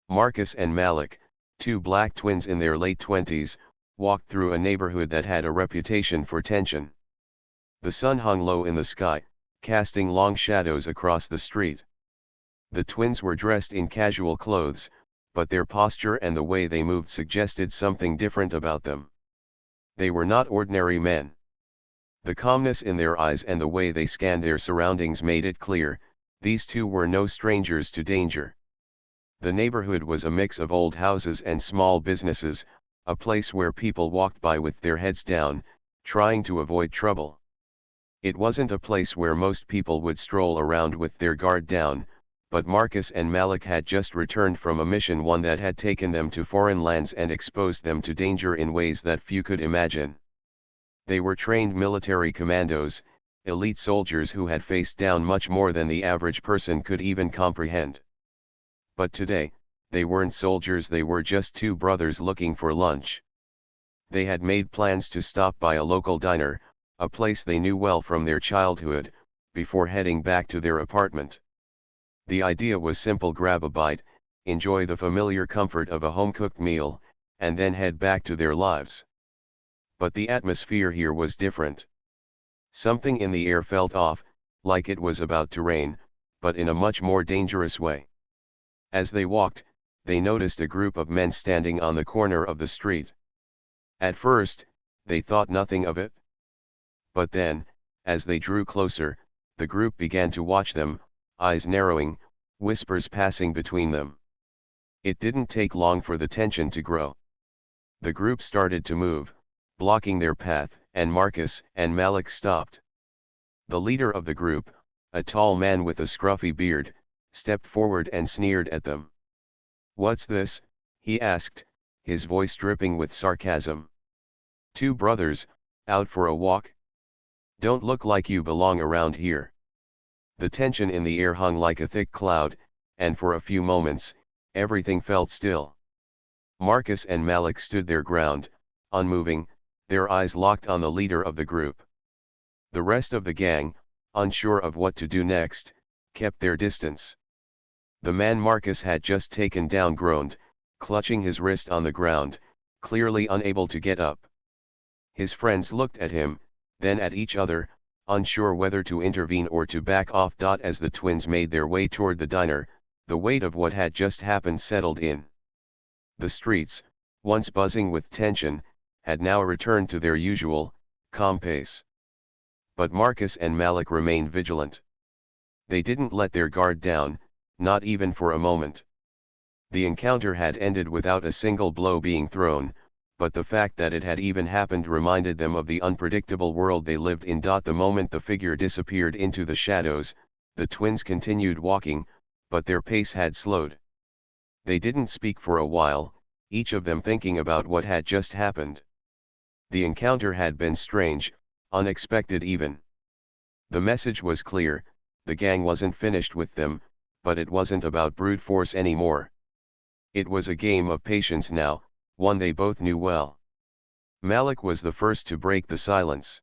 Marcus and Malik, two black twins in their late 20s, walked through a neighborhood that had a reputation for tension. The sun hung low in the sky, casting long shadows across the street. The twins were dressed in casual clothes, but their posture and the way they moved suggested something different about them. They were not ordinary men. The calmness in their eyes and the way they scanned their surroundings made it clear, these two were no strangers to danger. The neighborhood was a mix of old houses and small businesses, a place where people walked by with their heads down, trying to avoid trouble. It wasn't a place where most people would stroll around with their guard down, but Marcus and Malik had just returned from a mission, one that had taken them to foreign lands and exposed them to danger in ways that few could imagine. They were trained military commandos, elite soldiers who had faced down much more than the average person could even comprehend. But today, they weren't soldiers, they were just two brothers looking for lunch. They had made plans to stop by a local diner, a place they knew well from their childhood, before heading back to their apartment. The idea was simple: grab a bite, enjoy the familiar comfort of a home-cooked meal, and then head back to their lives. But the atmosphere here was different. Something in the air felt off, like it was about to rain, but in a much more dangerous way. As they walked, they noticed a group of men standing on the corner of the street. At first, they thought nothing of it. But then, as they drew closer, the group began to watch them, eyes narrowing, whispers passing between them. It didn't take long for the tension to grow. The group started to move, blocking their path, and Marcus and Malik stopped. The leader of the group, a tall man with a scruffy beard, stepped forward and sneered at them. "What's this?" he asked, his voice dripping with sarcasm. "Two brothers, out for a walk? Don't look like you belong around here." The tension in the air hung like a thick cloud, and for a few moments, everything felt still. Marcus and Malik stood their ground, unmoving, their eyes locked on the leader of the group. The rest of the gang, unsure of what to do next, kept their distance. The man Marcus had just taken down groaned, clutching his wrist on the ground, clearly unable to get up. His friends looked at him, then at each other, unsure whether to intervene or to back off. As the twins made their way toward the diner, the weight of what had just happened settled in. The streets, once buzzing with tension, had now returned to their usual, calm pace. But Marcus and Malik remained vigilant. They didn't let their guard down, not even for a moment. The encounter had ended without a single blow being thrown, but the fact that it had even happened reminded them of the unpredictable world they lived in. The moment the figure disappeared into the shadows, the twins continued walking, but their pace had slowed. They didn't speak for a while, each of them thinking about what had just happened. The encounter had been strange, unexpected even. The message was clear: the gang wasn't finished with them, but it wasn't about brute force anymore. It was a game of patience now, one they both knew well. Malik was the first to break the silence.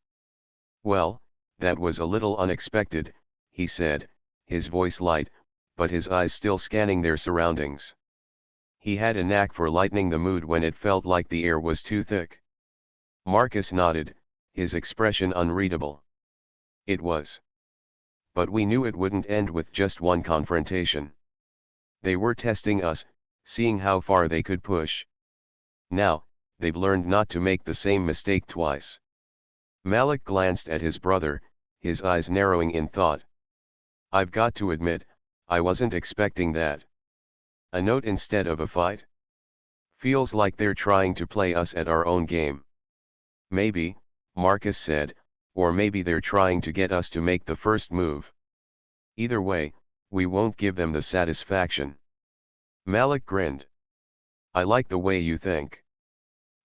"Well, that was a little unexpected," he said, his voice light, but his eyes still scanning their surroundings. He had a knack for lightening the mood when it felt like the air was too thick. Marcus nodded, his expression unreadable. "It was. But we knew it wouldn't end with just one confrontation. They were testing us, seeing how far they could push. Now, they've learned not to make the same mistake twice." Malik glanced at his brother, his eyes narrowing in thought. "I've got to admit, I wasn't expecting that. A note instead of a fight? Feels like they're trying to play us at our own game." "Maybe," Marcus said, "or maybe they're trying to get us to make the first move. Either way, we won't give them the satisfaction." Malik grinned. "I like the way you think."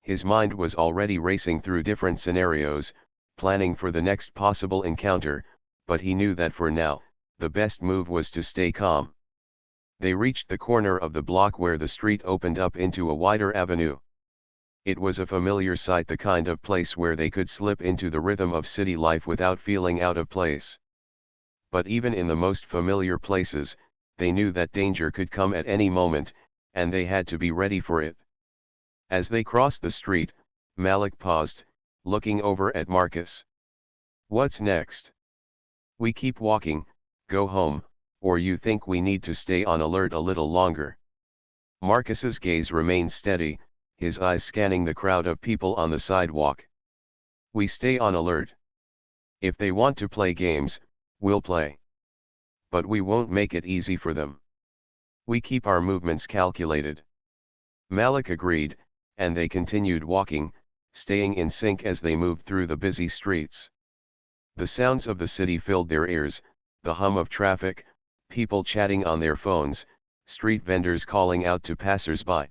His mind was already racing through different scenarios, planning for the next possible encounter, but he knew that for now, the best move was to stay calm. They reached the corner of the block where the street opened up into a wider avenue. It was a familiar sight, the kind of place where they could slip into the rhythm of city life without feeling out of place. But even in the most familiar places, they knew that danger could come at any moment, and they had to be ready for it. As they crossed the street, Malik paused, looking over at Marcus. "What's next? We keep walking, go home, or you think we need to stay on alert a little longer?" Marcus's gaze remained steady, his eyes scanning the crowd of people on the sidewalk. "We stay on alert. If they want to play games, we'll play. But we won't make it easy for them. We keep our movements calculated." Malik agreed, and they continued walking, staying in sync as they moved through the busy streets. The sounds of the city filled their ears, the hum of traffic, people chatting on their phones, street vendors calling out to passers-by.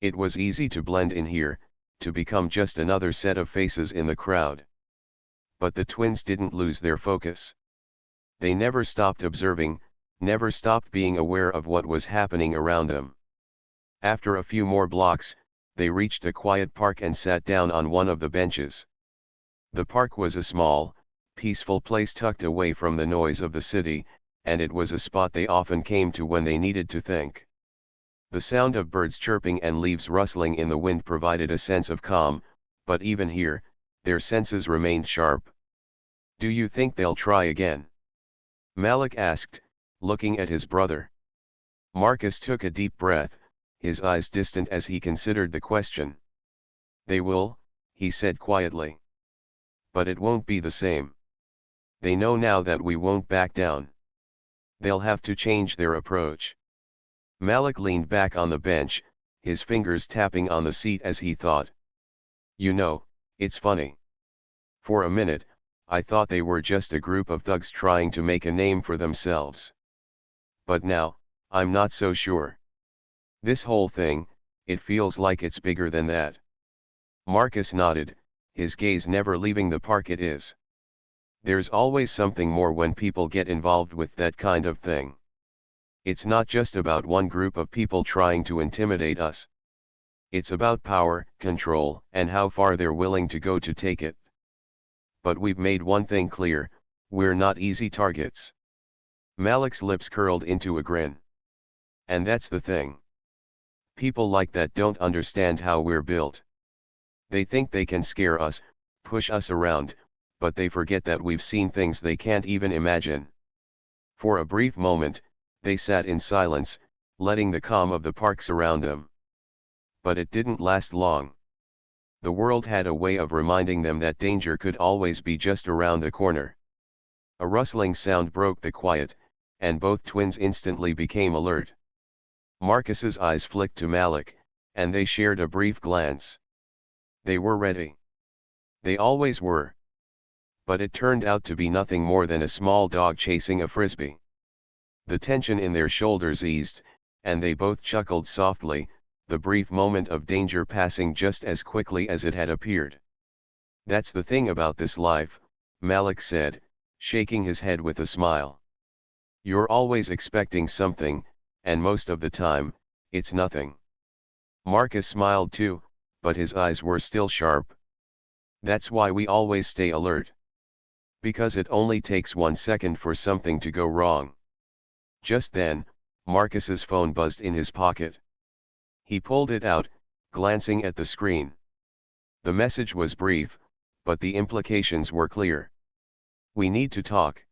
It was easy to blend in here, to become just another set of faces in the crowd. But the twins didn't lose their focus. They never stopped observing, never stopped being aware of what was happening around them. After a few more blocks, they reached a quiet park and sat down on one of the benches. The park was a small, peaceful place tucked away from the noise of the city, and it was a spot they often came to when they needed to think. The sound of birds chirping and leaves rustling in the wind provided a sense of calm, but even here, their senses remained sharp. "Do you think they'll try again?" Malik asked, looking at his brother. Marcus took a deep breath, his eyes distant as he considered the question. "They will," he said quietly. "But it won't be the same. They know now that we won't back down. They'll have to change their approach." Malik leaned back on the bench, his fingers tapping on the seat as he thought. "You know, it's funny. For a minute, I thought they were just a group of thugs trying to make a name for themselves. But now, I'm not so sure. This whole thing, it feels like it's bigger than that." Marcus nodded, his gaze never leaving the park. "It is. There's always something more when people get involved with that kind of thing. It's not just about one group of people trying to intimidate us. It's about power, control, and how far they're willing to go to take it. But we've made one thing clear, we're not easy targets." Malik's lips curled into a grin. "And that's the thing. People like that don't understand how we're built. They think they can scare us, push us around, but they forget that we've seen things they can't even imagine." For a brief moment, they sat in silence, letting the calm of the park surround them. But it didn't last long. The world had a way of reminding them that danger could always be just around the corner. A rustling sound broke the quiet, and both twins instantly became alert. Marcus's eyes flicked to Malik, and they shared a brief glance. They were ready. They always were. But it turned out to be nothing more than a small dog chasing a frisbee. The tension in their shoulders eased, and they both chuckled softly, the brief moment of danger passing just as quickly as it had appeared. "That's the thing about this life," Malik said, shaking his head with a smile. "You're always expecting something, and most of the time, it's nothing." Marcus smiled too, but his eyes were still sharp. "That's why we always stay alert. Because it only takes 1 second for something to go wrong." Just then, Marcus's phone buzzed in his pocket. He pulled it out, glancing at the screen. The message was brief, but the implications were clear. "We need to talk."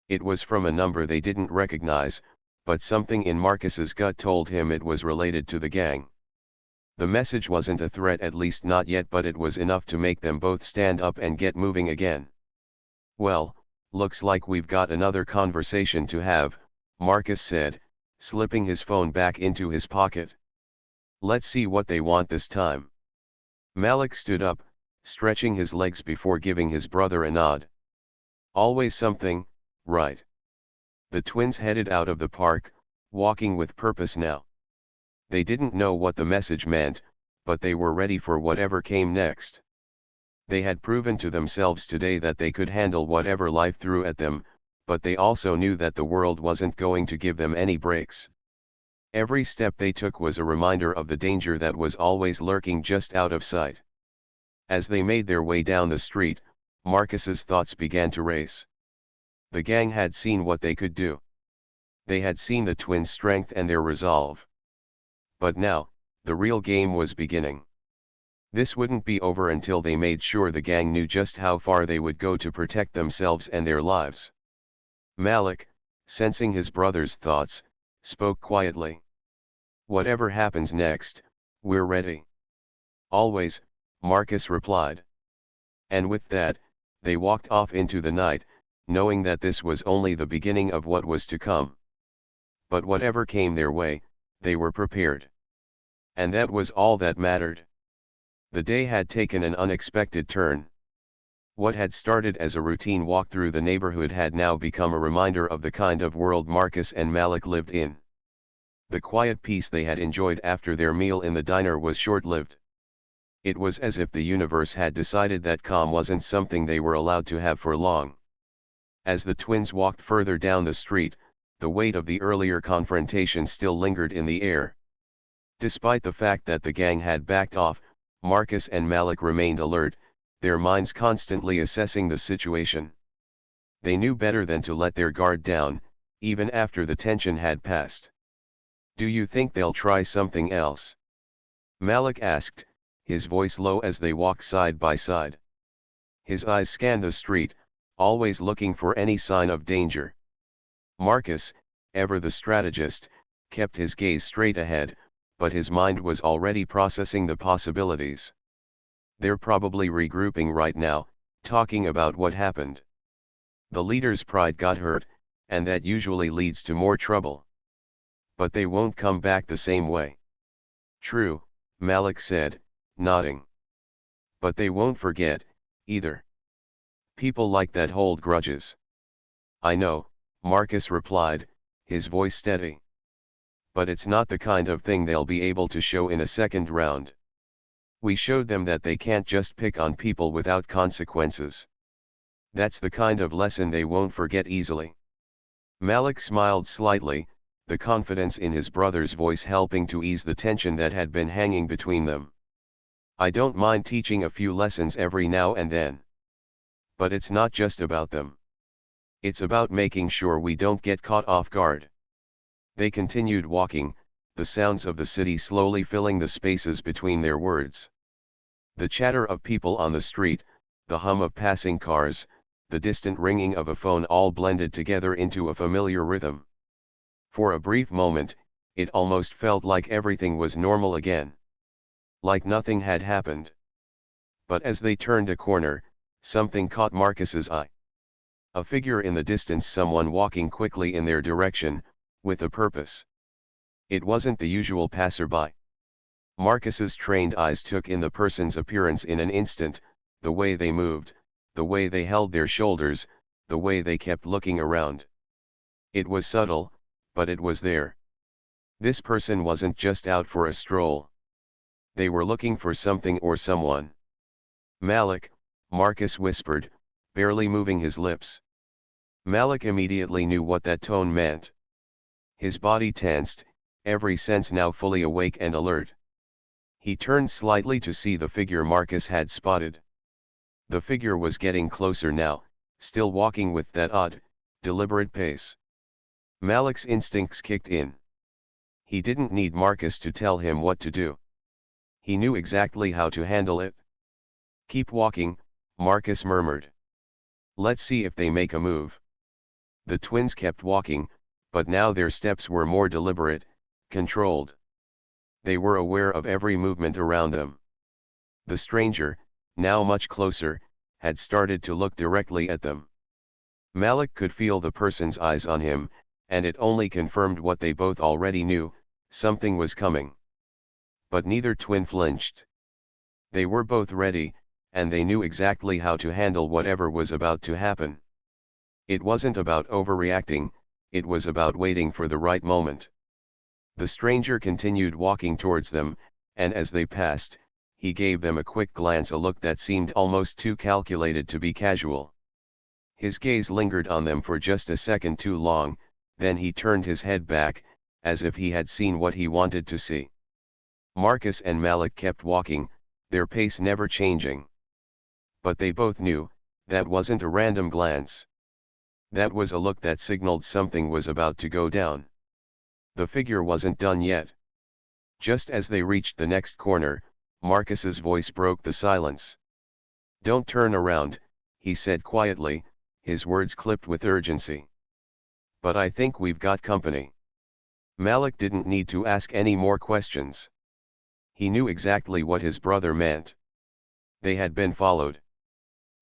It was from a number they didn't recognize, but something in Marcus's gut told him it was related to the gang. The message wasn't a threat, at least not yet, but it was enough to make them both stand up and get moving again. "Well, looks like we've got another conversation to have," Marcus said, slipping his phone back into his pocket. "Let's see what they want this time." Malik stood up, stretching his legs before giving his brother a nod. "Always something, right?" The twins headed out of the park, walking with purpose now. They didn't know what the message meant, but they were ready for whatever came next. They had proven to themselves today that they could handle whatever life threw at them, but they also knew that the world wasn't going to give them any breaks. Every step they took was a reminder of the danger that was always lurking just out of sight. As they made their way down the street, Marcus's thoughts began to race. The gang had seen what they could do. They had seen the twins' strength and their resolve. But now, the real game was beginning. This wouldn't be over until they made sure the gang knew just how far they would go to protect themselves and their lives. Malik, sensing his brother's thoughts, spoke quietly. "Whatever happens next, we're ready." "Always," Marcus replied. And with that, they walked off into the night, knowing that this was only the beginning of what was to come. But whatever came their way, they were prepared. And that was all that mattered. The day had taken an unexpected turn. What had started as a routine walk through the neighborhood had now become a reminder of the kind of world Marcus and Malik lived in. The quiet peace they had enjoyed after their meal in the diner was short-lived. It was as if the universe had decided that calm wasn't something they were allowed to have for long. As the twins walked further down the street, the weight of the earlier confrontation still lingered in the air. Despite the fact that the gang had backed off, Marcus and Malik remained alert, their minds constantly assessing the situation. They knew better than to let their guard down, even after the tension had passed. "Do you think they'll try something else?" Malik asked, his voice low as they walked side by side. His eyes scanned the street, always looking for any sign of danger. Marcus, ever the strategist, kept his gaze straight ahead, but his mind was already processing the possibilities. "They're probably regrouping right now, talking about what happened. The leader's pride got hurt, and that usually leads to more trouble. But they won't come back the same way." "True," Malik said, nodding. "But they won't forget, either. People like that hold grudges." "I know," Marcus replied, his voice steady. "But it's not the kind of thing they'll be able to show in a second round. We showed them that they can't just pick on people without consequences. That's the kind of lesson they won't forget easily." Malik smiled slightly, the confidence in his brother's voice helping to ease the tension that had been hanging between them. "I don't mind teaching a few lessons every now and then. But it's not just about them. It's about making sure we don't get caught off guard." They continued walking, the sounds of the city slowly filling the spaces between their words. The chatter of people on the street, the hum of passing cars, the distant ringing of a phone all blended together into a familiar rhythm. For a brief moment, it almost felt like everything was normal again. Like nothing had happened. But as they turned a corner, something caught Marcus's eye. A figure in the distance, someone walking quickly in their direction, with a purpose. It wasn't the usual passerby. Marcus's trained eyes took in the person's appearance in an instant, the way they moved, the way they held their shoulders, the way they kept looking around. It was subtle, but it was there. This person wasn't just out for a stroll. They were looking for something or someone. "Malik," Marcus whispered, barely moving his lips. Malik immediately knew what that tone meant. His body tensed, every sense now fully awake and alert. He turned slightly to see the figure Marcus had spotted. The figure was getting closer now, still walking with that odd, deliberate pace. Malik's instincts kicked in. He didn't need Marcus to tell him what to do. He knew exactly how to handle it. "Keep walking," Marcus murmured. "Let's see if they make a move." The twins kept walking, but now their steps were more deliberate, controlled. They were aware of every movement around them. The stranger, now much closer, had started to look directly at them. Malik could feel the person's eyes on him, and it only confirmed what they both already knew: something was coming. But neither twin flinched. They were both ready, and they knew exactly how to handle whatever was about to happen. It wasn't about overreacting, it was about waiting for the right moment. The stranger continued walking towards them, and as they passed, he gave them a quick glance, a look that seemed almost too calculated to be casual. His gaze lingered on them for just a second too long, then he turned his head back, as if he had seen what he wanted to see. Marcus and Malik kept walking, their pace never changing. But they both knew, that wasn't a random glance. That was a look that signaled something was about to go down. The figure wasn't done yet. Just as they reached the next corner, Marcus's voice broke the silence. "Don't turn around," he said quietly, his words clipped with urgency. "But I think we've got company." Malik didn't need to ask any more questions. He knew exactly what his brother meant. They had been followed.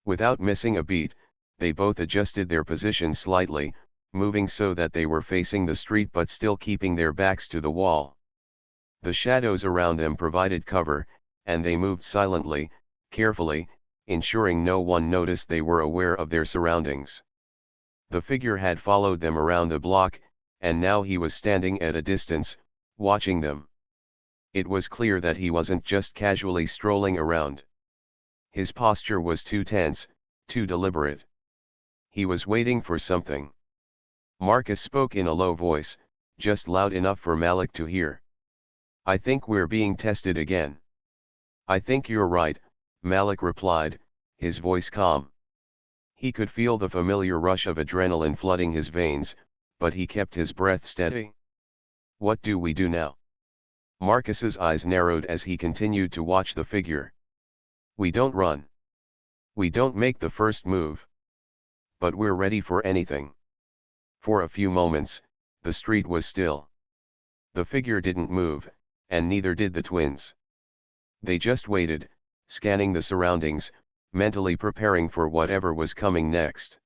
Without missing a beat, they both adjusted their positions slightly, moving so that they were facing the street but still keeping their backs to the wall. The shadows around them provided cover, and they moved silently, carefully, ensuring no one noticed they were aware of their surroundings. The figure had followed them around the block, and now he was standing at a distance, watching them. It was clear that he wasn't just casually strolling around. His posture was too tense, too deliberate. He was waiting for something. Marcus spoke in a low voice, just loud enough for Malik to hear. "I think we're being tested again." "I think you're right," Malik replied, his voice calm. He could feel the familiar rush of adrenaline flooding his veins, but he kept his breath steady. "What do we do now?" Marcus's eyes narrowed as he continued to watch the figure. "We don't run. We don't make the first move. But we're ready for anything." For a few moments, the street was still. The figure didn't move, and neither did the twins. They just waited, scanning the surroundings, mentally preparing for whatever was coming next.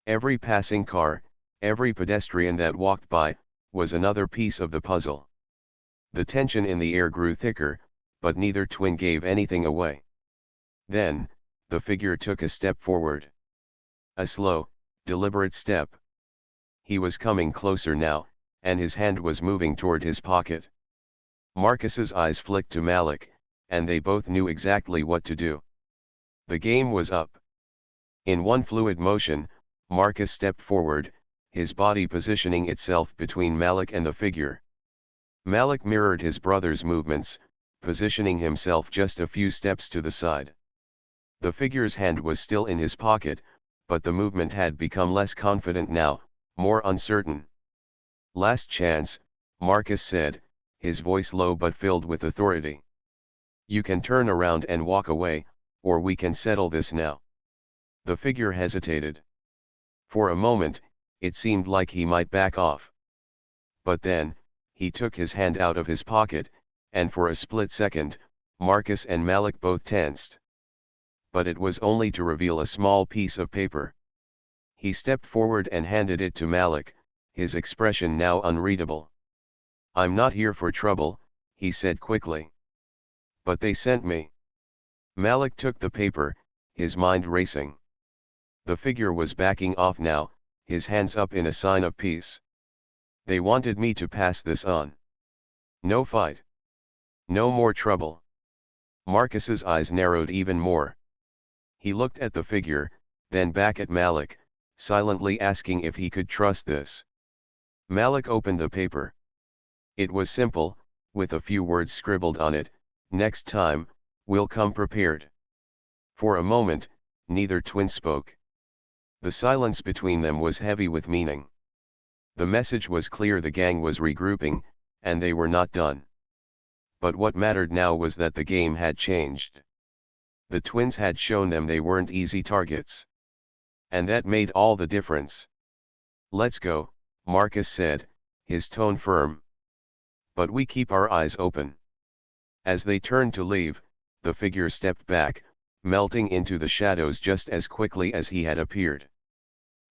Every passing car, every pedestrian that walked by, was another piece of the puzzle. The tension in the air grew thicker, but neither twin gave anything away. Then, the figure took a step forward. A slow, deliberate step. He was coming closer now, and his hand was moving toward his pocket. Marcus's eyes flicked to Malik, and they both knew exactly what to do. The game was up. In one fluid motion, Marcus stepped forward, his body positioning itself between Malik and the figure. Malik mirrored his brother's movements, positioning himself just a few steps to the side. The figure's hand was still in his pocket, but the movement had become less confident now, more uncertain. "Last chance," Marcus said, his voice low but filled with authority. "You can turn around and walk away, or we can settle this now." The figure hesitated. For a moment, it seemed like he might back off. But then, he took his hand out of his pocket, and for a split second, Marcus and Malik both tensed. But it was only to reveal a small piece of paper. He stepped forward and handed it to Malik, his expression now unreadable. "I'm not here for trouble," he said quickly. "But they sent me." Malik took the paper, his mind racing. The figure was backing off now, his hands up in a sign of peace. "They wanted me to pass this on. No fight. No more trouble." Marcus's eyes narrowed even more. He looked at the figure, then back at Malik, silently asking if he could trust this. Malik opened the paper. It was simple, with a few words scribbled on it: "Next time, we'll come prepared." For a moment, neither twin spoke. The silence between them was heavy with meaning. The message was clear: the gang was regrouping, and they were not done. But what mattered now was that the game had changed. The twins had shown them they weren't easy targets. And that made all the difference. "Let's go," Marcus said, his tone firm. "But we keep our eyes open." As they turned to leave, the figure stepped back, melting into the shadows just as quickly as he had appeared.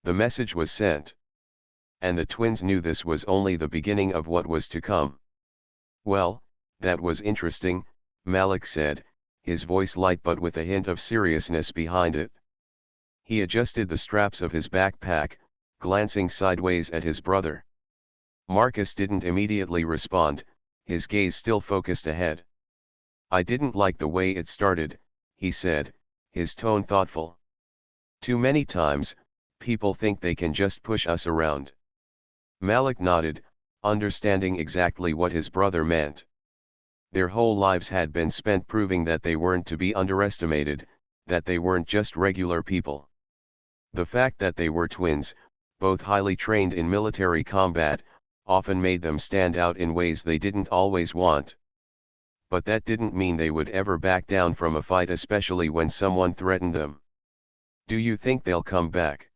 The message was sent. And the twins knew this was only the beginning of what was to come. "Well, that was interesting," Malik said, his voice light but with a hint of seriousness behind it. He adjusted the straps of his backpack, glancing sideways at his brother. Marcus didn't immediately respond, his gaze still focused ahead. "I didn't like the way it started," he said, his tone thoughtful. "Too many times, people think they can just push us around." Malik nodded, understanding exactly what his brother meant. Their whole lives had been spent proving that they weren't to be underestimated, that they weren't just regular people. The fact that they were twins, both highly trained in military combat, often made them stand out in ways they didn't always want. But that didn't mean they would ever back down from a fight, especially when someone threatened them. "Do you think they'll come back?"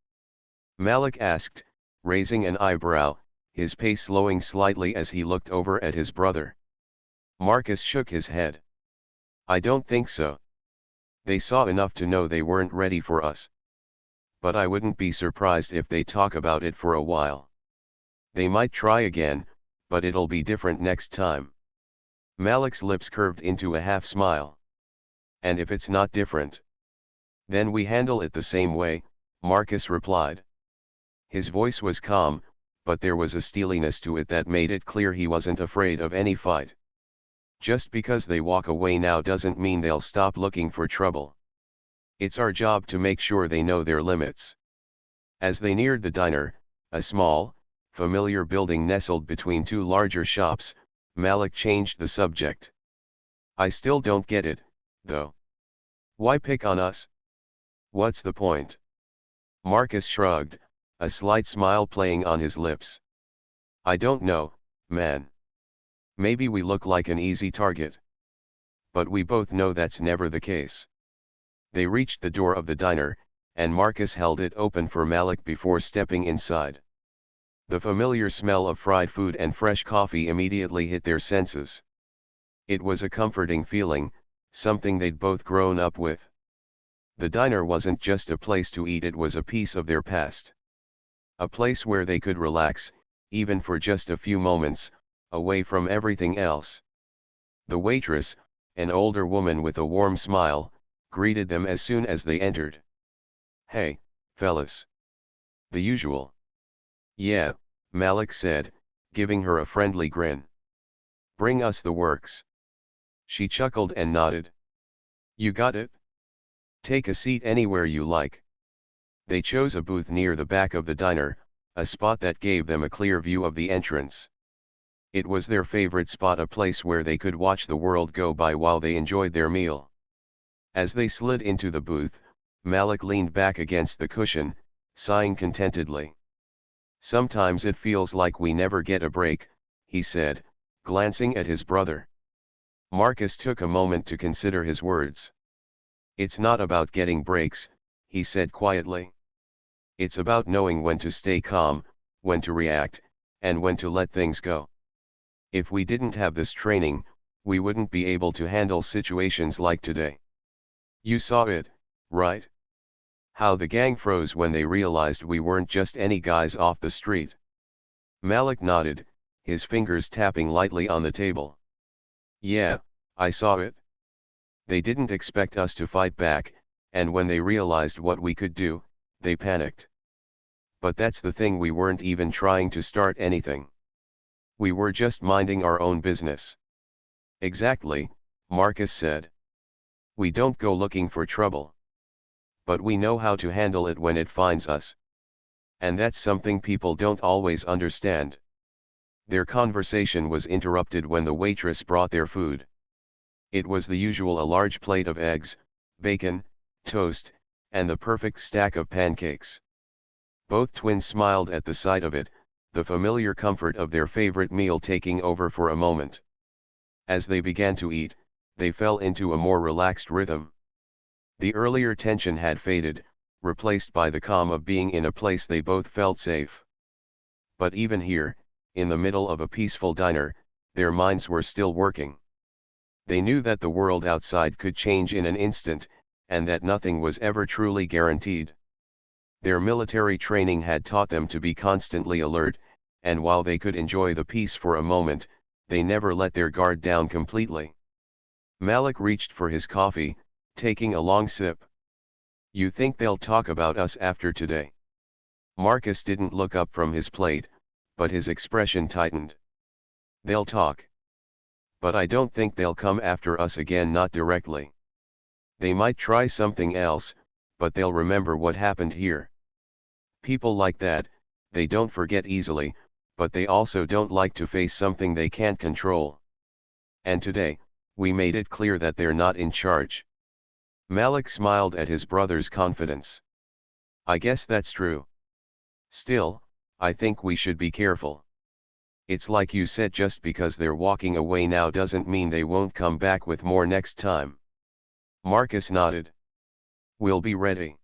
Malik asked, raising an eyebrow, his pace slowing slightly as he looked over at his brother. Marcus shook his head. "I don't think so. They saw enough to know they weren't ready for us. But I wouldn't be surprised if they talk about it for a while. They might try again, but it'll be different next time." Malik's lips curved into a half smile. "And if it's not different? Then we handle it the same way," Marcus replied. His voice was calm, but there was a steeliness to it that made it clear he wasn't afraid of any fight. "Just because they walk away now doesn't mean they'll stop looking for trouble. It's our job to make sure they know their limits." As they neared the diner, a small, familiar building nestled between two larger shops, Malik changed the subject. "I still don't get it, though. Why pick on us? What's the point?" Marcus shrugged, a slight smile playing on his lips. "I don't know, man. Maybe we look like an easy target. But we both know that's never the case." They reached the door of the diner, and Marcus held it open for Malik before stepping inside. The familiar smell of fried food and fresh coffee immediately hit their senses. It was a comforting feeling, something they'd both grown up with. The diner wasn't just a place to eat, it was a piece of their past. A place where they could relax, even for just a few moments, away from everything else. The waitress, an older woman with a warm smile, greeted them as soon as they entered. "Hey, fellas. The usual." "Yeah," Malik said, giving her a friendly grin. "Bring us the works." She chuckled and nodded. "You got it? Take a seat anywhere you like." They chose a booth near the back of the diner, a spot that gave them a clear view of the entrance. It was their favorite spot, a place where they could watch the world go by while they enjoyed their meal. As they slid into the booth, Malik leaned back against the cushion, sighing contentedly. "Sometimes it feels like we never get a break," he said, glancing at his brother. Marcus took a moment to consider his words. "It's not about getting breaks," he said quietly. "It's about knowing when to stay calm, when to react, and when to let things go. If we didn't have this training, we wouldn't be able to handle situations like today. You saw it, right? How the gang froze when they realized we weren't just any guys off the street." Malik nodded, his fingers tapping lightly on the table. "Yeah, I saw it. They didn't expect us to fight back, and when they realized what we could do, they panicked. But that's the thing, we weren't even trying to start anything. We were just minding our own business." "Exactly," Marcus said. "We don't go looking for trouble. But we know how to handle it when it finds us. And that's something people don't always understand." Their conversation was interrupted when the waitress brought their food. It was the usual, a large plate of eggs, bacon, toast, and the perfect stack of pancakes. Both twins smiled at the sight of it, the familiar comfort of their favorite meal taking over for a moment. As they began to eat, they fell into a more relaxed rhythm. The earlier tension had faded, replaced by the calm of being in a place they both felt safe. But even here, in the middle of a peaceful diner, their minds were still working. They knew that the world outside could change in an instant, and that nothing was ever truly guaranteed. Their military training had taught them to be constantly alert, and while they could enjoy the peace for a moment, they never let their guard down completely. Malik reached for his coffee, taking a long sip. "You think they'll talk about us after today?" Marcus didn't look up from his plate, but his expression tightened. "They'll talk. But I don't think they'll come after us again, not directly. They might try something else, but they'll remember what happened here. People like that, they don't forget easily, but they also don't like to face something they can't control. And today, we made it clear that they're not in charge." Malik smiled at his brother's confidence. "I guess that's true. Still, I think we should be careful. It's like you said, just because they're walking away now doesn't mean they won't come back with more next time. Marcus nodded. We'll be ready.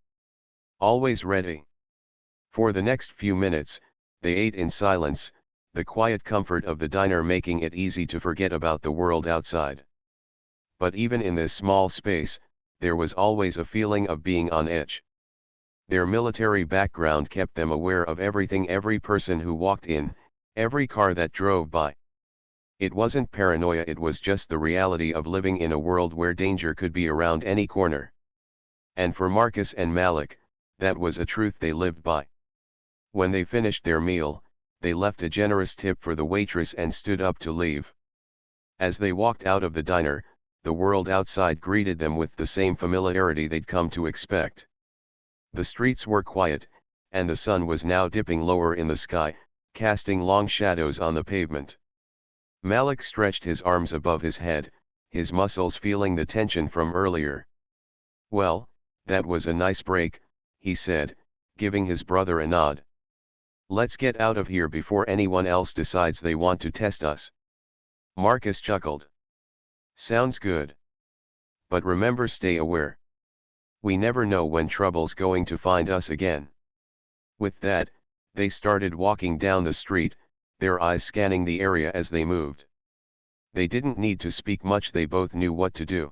Always ready. For the next few minutes, they ate in silence, the quiet comfort of the diner making it easy to forget about the world outside. But even in this small space, there was always a feeling of being on edge. Their military background kept them aware of everything, every person who walked in, every car that drove by. It wasn't paranoia, it was just the reality of living in a world where danger could be around any corner. And for Marcus and Malik, that was a truth they lived by. When they finished their meal, they left a generous tip for the waitress and stood up to leave. As they walked out of the diner, the world outside greeted them with the same familiarity they'd come to expect. The streets were quiet, and the sun was now dipping lower in the sky, casting long shadows on the pavement. Malik stretched his arms above his head, his muscles feeling the tension from earlier. Well, that was a nice break, he said, giving his brother a nod. Let's get out of here before anyone else decides they want to test us. Marcus chuckled. Sounds good. But remember, stay aware. We never know when trouble's going to find us again. With that, they started walking down the street, their eyes scanning the area as they moved. They didn't need to speak much, they both knew what to do.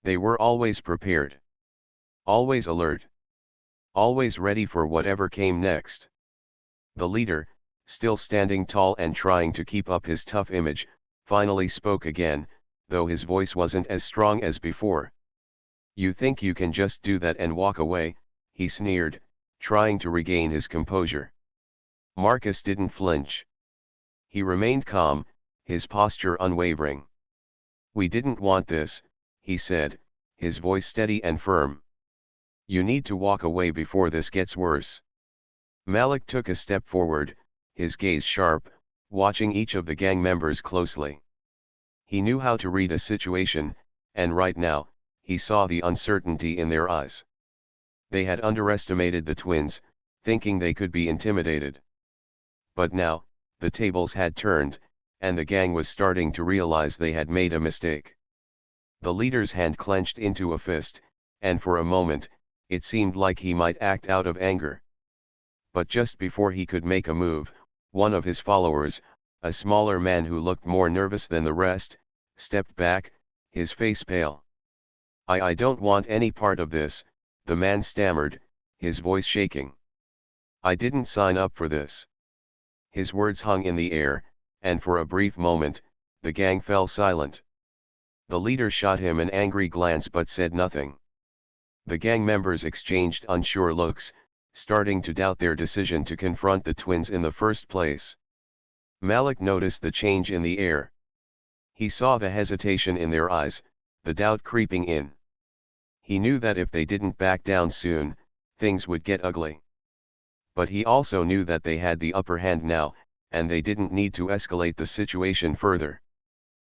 They were always prepared. Always alert. Always ready for whatever came next. The leader, still standing tall and trying to keep up his tough image, finally spoke again, though his voice wasn't as strong as before. You think you can just do that and walk away, he sneered, trying to regain his composure. Marcus didn't flinch. He remained calm, his posture unwavering. We didn't want this, he said, his voice steady and firm. You need to walk away before this gets worse. Malik took a step forward, his gaze sharp, watching each of the gang members closely. He knew how to read a situation, and right now, he saw the uncertainty in their eyes. They had underestimated the twins, thinking they could be intimidated. But now, the tables had turned, and the gang was starting to realize they had made a mistake. The leader's hand clenched into a fist, and for a moment, it seemed like he might act out of anger. But just before he could make a move, one of his followers, a smaller man who looked more nervous than the rest, stepped back, his face pale. I don't want any part of this, the man stammered, his voice shaking. I didn't sign up for this. His words hung in the air, and for a brief moment, the gang fell silent. The leader shot him an angry glance but said nothing. The gang members exchanged unsure looks, starting to doubt their decision to confront the twins in the first place. Malik noticed the change in the air. He saw the hesitation in their eyes, the doubt creeping in. He knew that if they didn't back down soon, things would get ugly. But he also knew that they had the upper hand now, and they didn't need to escalate the situation further.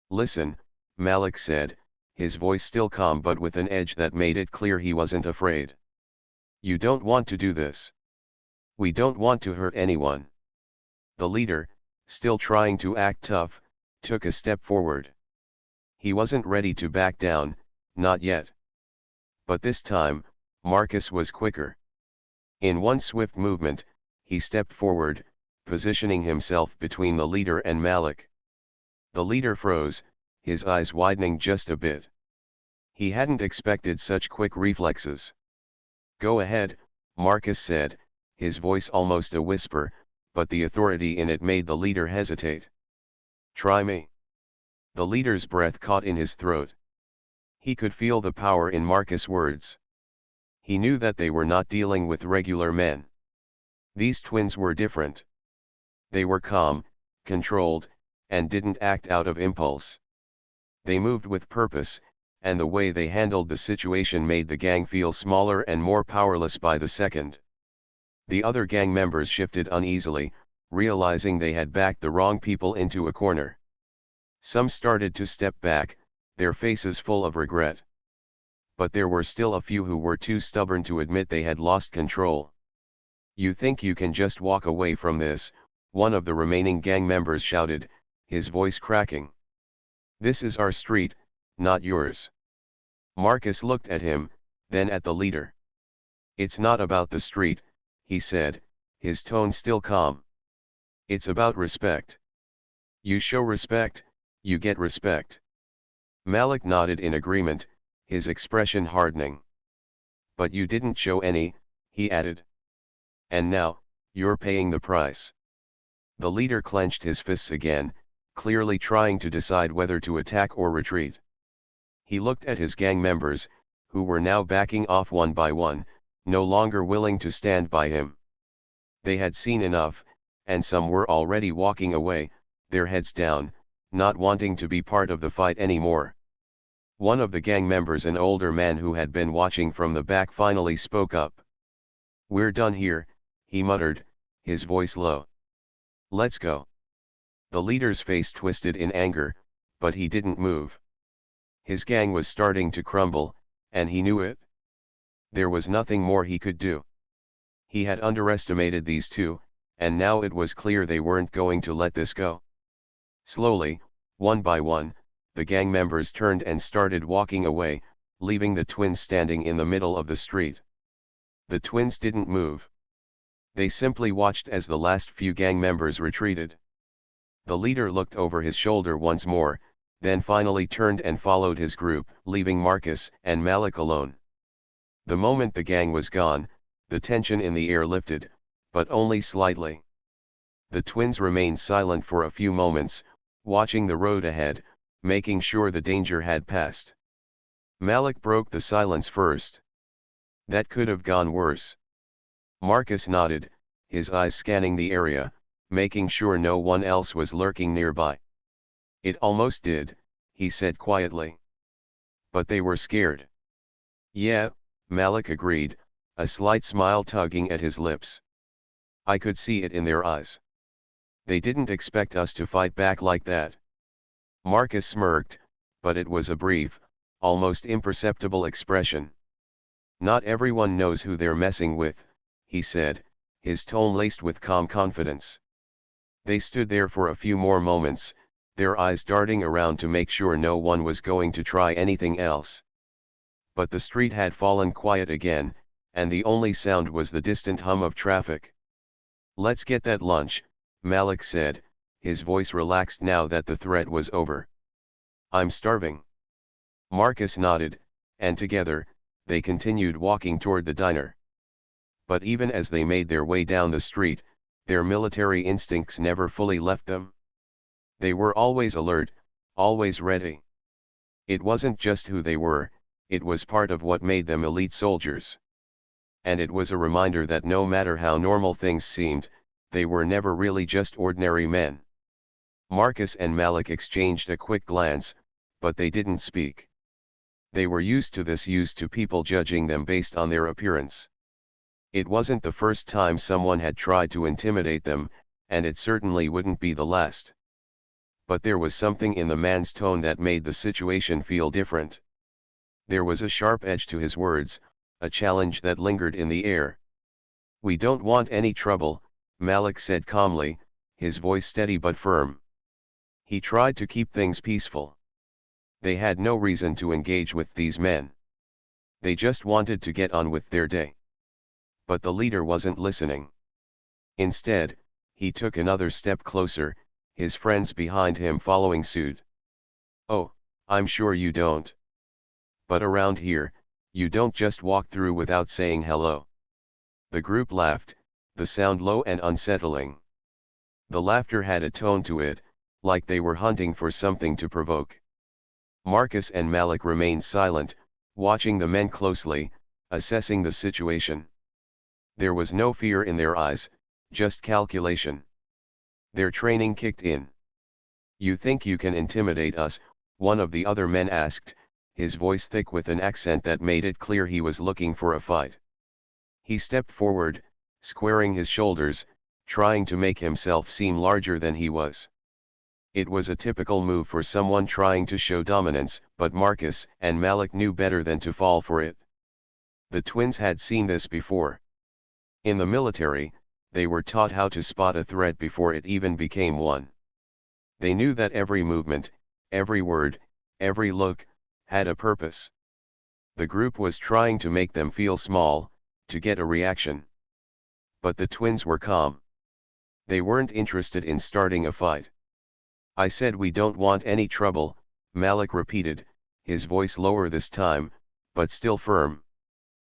Listen, Malik said, his voice still calm but with an edge that made it clear he wasn't afraid. You don't want to do this. We don't want to hurt anyone. The leader, still trying to act tough, took a step forward. He wasn't ready to back down, not yet. But this time, Marcus was quicker. In one swift movement, he stepped forward, positioning himself between the leader and Malik. The leader froze, his eyes widening just a bit. He hadn't expected such quick reflexes. Go ahead, Marcus said, his voice almost a whisper, but the authority in it made the leader hesitate. Try me. The leader's breath caught in his throat. He could feel the power in Marcus' words. He knew that they were not dealing with regular men. These twins were different. They were calm, controlled, and didn't act out of impulse. They moved with purpose, and the way they handled the situation made the gang feel smaller and more powerless by the second. The other gang members shifted uneasily, realizing they had backed the wrong people into a corner. Some started to step back, their faces full of regret. But there were still a few who were too stubborn to admit they had lost control. You think you can just walk away from this, one of the remaining gang members shouted, his voice cracking. "This is our street, not yours." Marcus looked at him, then at the leader. "It's not about the street," he said, his tone still calm. "It's about respect. You show respect, you get respect." Malik nodded in agreement, his expression hardening. "But you didn't show any," he added. "And now, you're paying the price." The leader clenched his fists again, clearly trying to decide whether to attack or retreat. He looked at his gang members, who were now backing off one by one, no longer willing to stand by him. They had seen enough, and some were already walking away, their heads down, not wanting to be part of the fight anymore. One of the gang members, an older man who had been watching from the back, finally spoke up. "We're done here," he muttered, his voice low. "Let's go." The leader's face twisted in anger, but he didn't move. His gang was starting to crumble, and he knew it. There was nothing more he could do. He had underestimated these two, and now it was clear they weren't going to let this go. Slowly, one by one, the gang members turned and started walking away, leaving the twins standing in the middle of the street. The twins didn't move. They simply watched as the last few gang members retreated. The leader looked over his shoulder once more, then finally turned and followed his group, leaving Marcus and Malik alone. The moment the gang was gone, the tension in the air lifted, but only slightly. The twins remained silent for a few moments, watching the road ahead, making sure the danger had passed. Malik broke the silence first. "That could have gone worse." Marcus nodded, his eyes scanning the area, making sure no one else was lurking nearby. "It almost did," he said quietly. "But they were scared." "Yeah," Malik agreed, a slight smile tugging at his lips. "I could see it in their eyes. They didn't expect us to fight back like that." Marcus smirked, but it was a brief, almost imperceptible expression. "Not everyone knows who they're messing with," he said, his tone laced with calm confidence. They stood there for a few more moments, their eyes darting around to make sure no one was going to try anything else. But the street had fallen quiet again, and the only sound was the distant hum of traffic. "Let's get that lunch," Malik said, his voice relaxed now that the threat was over. "I'm starving." Marcus nodded, and together, they continued walking toward the diner. But even as they made their way down the street, their military instincts never fully left them. They were always alert, always ready. It wasn't just who they were, it was part of what made them elite soldiers. And it was a reminder that no matter how normal things seemed, they were never really just ordinary men. Marcus and Malik exchanged a quick glance, but they didn't speak. They were used to this, used to people judging them based on their appearance. It wasn't the first time someone had tried to intimidate them, and it certainly wouldn't be the last. But there was something in the man's tone that made the situation feel different. There was a sharp edge to his words, a challenge that lingered in the air. "We don't want any trouble," Malik said calmly, his voice steady but firm. He tried to keep things peaceful. They had no reason to engage with these men. They just wanted to get on with their day. But the leader wasn't listening. Instead, he took another step closer, his friends behind him following suit. "Oh, I'm sure you don't. But around here, you don't just walk through without saying hello." The group laughed, the sound low and unsettling. The laughter had a tone to it, like they were hunting for something to provoke. Marcus and Malik remained silent, watching the men closely, assessing the situation. There was no fear in their eyes, just calculation. Their training kicked in. "You think you can intimidate us?" one of the other men asked, his voice thick with an accent that made it clear he was looking for a fight. He stepped forward, squaring his shoulders, trying to make himself seem larger than he was. It was a typical move for someone trying to show dominance, but Marcus and Malik knew better than to fall for it. The twins had seen this before. In the military, they were taught how to spot a threat before it even became one. They knew that every movement, every word, every look, had a purpose. The group was trying to make them feel small, to get a reaction. But the twins were calm. They weren't interested in starting a fight. "I said we don't want any trouble," Malik repeated, his voice lower this time, but still firm.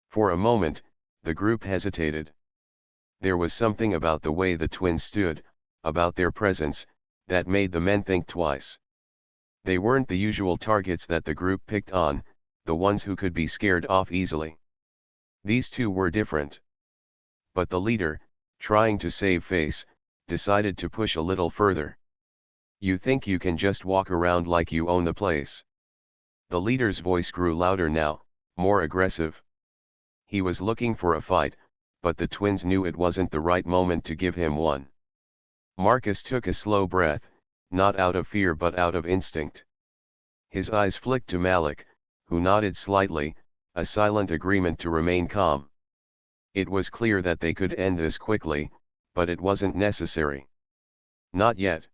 For a moment, the group hesitated. There was something about the way the twins stood, about their presence, that made the men think twice. They weren't the usual targets that the group picked on, the ones who could be scared off easily. These two were different. But the leader, trying to save face, decided to push a little further. "You think you can just walk around like you own the place?" The leader's voice grew louder now, more aggressive. He was looking for a fight, but the twins knew it wasn't the right moment to give him one. Marcus took a slow breath, not out of fear but out of instinct. His eyes flicked to Malik, who nodded slightly, a silent agreement to remain calm. It was clear that they could end this quickly, but it wasn't necessary. "Not yet.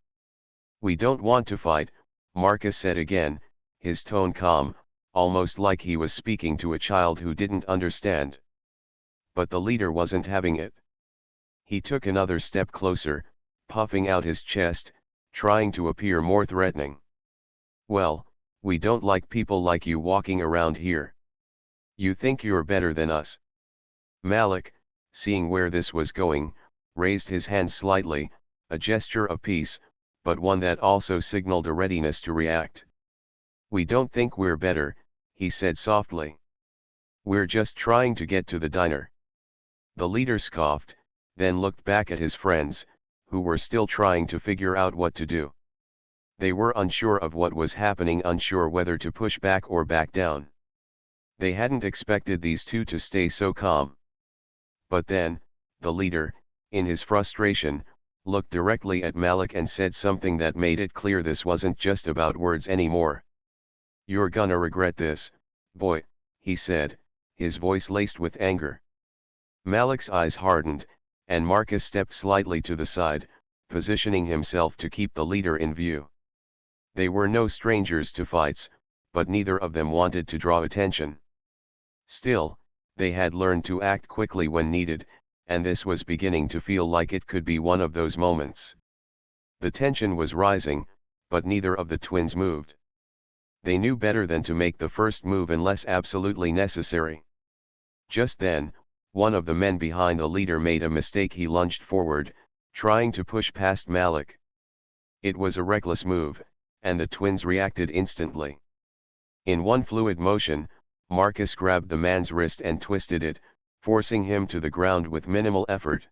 We don't want to fight," Marcus said again, his tone calm, almost like he was speaking to a child who didn't understand. But the leader wasn't having it. He took another step closer, puffing out his chest, trying to appear more threatening. "Well, we don't like people like you walking around here. You think you're better than us." Malik, seeing where this was going, raised his hand slightly, a gesture of peace, but one that also signaled a readiness to react. "We don't think we're better," he said softly. "We're just trying to get to the diner." The leader scoffed, then looked back at his friends, who were still trying to figure out what to do. They were unsure of what was happening, unsure whether to push back or back down. They hadn't expected these two to stay so calm. But then, the leader, in his frustration, looked directly at Malik and said something that made it clear this wasn't just about words anymore. "You're gonna regret this, boy," he said, his voice laced with anger. Malik's eyes hardened, and Marcus stepped slightly to the side, positioning himself to keep the leader in view. They were no strangers to fights, but neither of them wanted to draw attention. Still, they had learned to act quickly when needed, and this was beginning to feel like it could be one of those moments. The tension was rising, but neither of the twins moved. They knew better than to make the first move unless absolutely necessary. Just then, one of the men behind the leader made a mistake. He lunged forward, trying to push past Malik. It was a reckless move, and the twins reacted instantly. In one fluid motion, Marcus grabbed the man's wrist and twisted it, forcing him to the ground with minimal effort.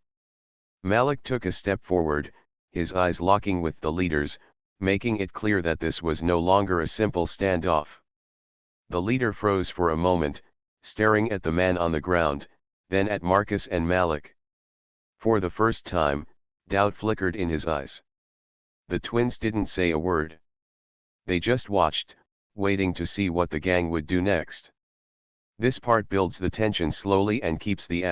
Malik took a step forward, his eyes locking with the leader's, making it clear that this was no longer a simple standoff. The leader froze for a moment, staring at the man on the ground, then at Marcus and Malik. For the first time, doubt flickered in his eyes. The twins didn't say a word. They just watched, waiting to see what the gang would do next. This part builds the tension slowly and keeps the